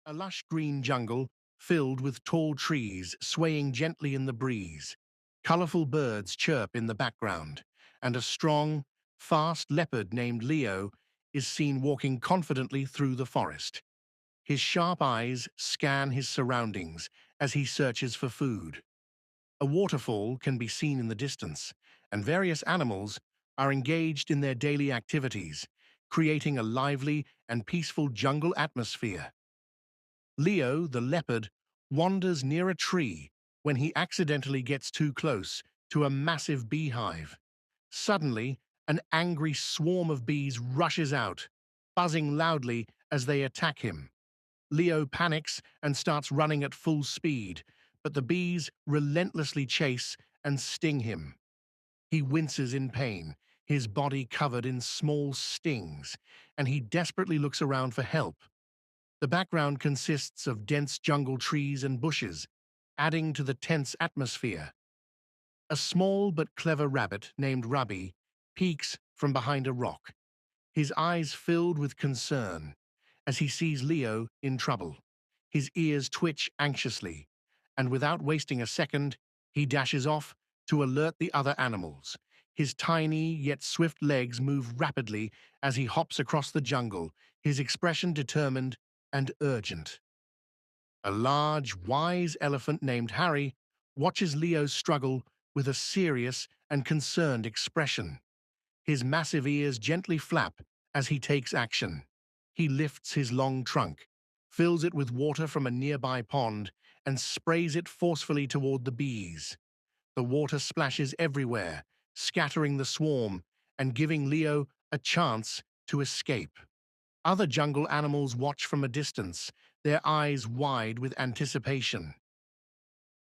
A lush green jungle filled with tall trees swaying gently in the breeze. Colorful birds chirp in the background, and a strong, fast leopard named Leo is seen walking confidently through the forest. His sharp eyes scan his surroundings as he searches for food. A waterfall can be seen in the distance, and various animals are engaged in their daily activities, creating a lively and peaceful jungle atmosphere. Leo, the leopard, wanders near a tree when he accidentally gets too close to a massive beehive. Suddenly, an angry swarm of bees rushes out, buzzing loudly as they attack him. Leo panics and starts running at full speed, but the bees relentlessly chase and sting him. He winces in pain, his body covered in small stings, and he desperately looks around for help. The background consists of dense jungle trees and bushes, adding to the tense atmosphere. A small but clever rabbit named Rabi peeks from behind a rock, his eyes filled with concern as he sees Leo in trouble. His ears twitch anxiously, and without wasting a second, he dashes off to alert the other animals. His tiny yet swift legs move rapidly as he hops across the jungle, his expression determined and urgent. A large, wise elephant named Harry watches Leo struggle with a serious and concerned expression. His massive ears gently flap as he takes action. He lifts his long trunk, fills it with water from a nearby pond, and sprays it forcefully toward the bees. The water splashes everywhere, scattering the swarm and giving Leo a chance to escape. Other jungle animals watch from a distance, their eyes wide with anticipation.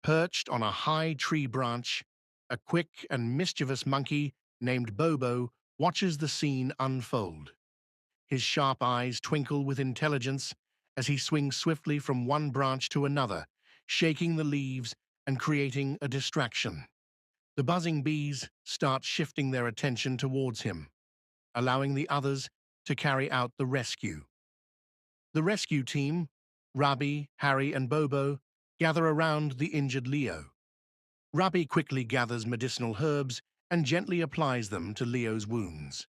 Perched on a high tree branch, a quick and mischievous monkey named Bobo watches the scene unfold. His sharp eyes twinkle with intelligence as he swings swiftly from one branch to another, shaking the leaves and creating a distraction. The buzzing bees start shifting their attention towards him, allowing the others to carry out the rescue. The rescue team, Rabi, Harry, and Bobo, gather around the injured Leo. Rabi quickly gathers medicinal herbs and gently applies them to Leo's wounds.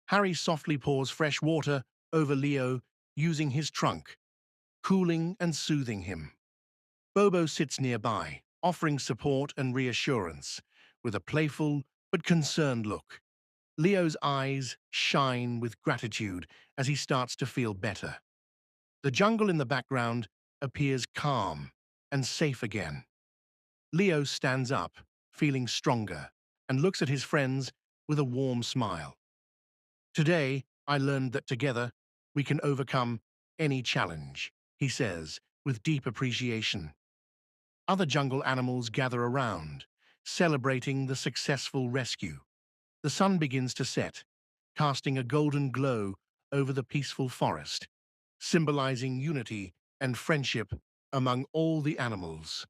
Harry softly pours fresh water over Leo using his trunk, cooling and soothing him. Bobo sits nearby, offering support and reassurance, with a playful but concerned look. Leo's eyes shine with gratitude as he starts to feel better. The jungle in the background appears calm and safe again. Leo stands up, feeling stronger, and looks at his friends with a warm smile. Today, I learned that together we can overcome any challenge, he says, with deep appreciation. Other jungle animals gather around, celebrating the successful rescue. The sun begins to set, casting a golden glow over the peaceful forest, symbolizing unity and friendship among all the animals.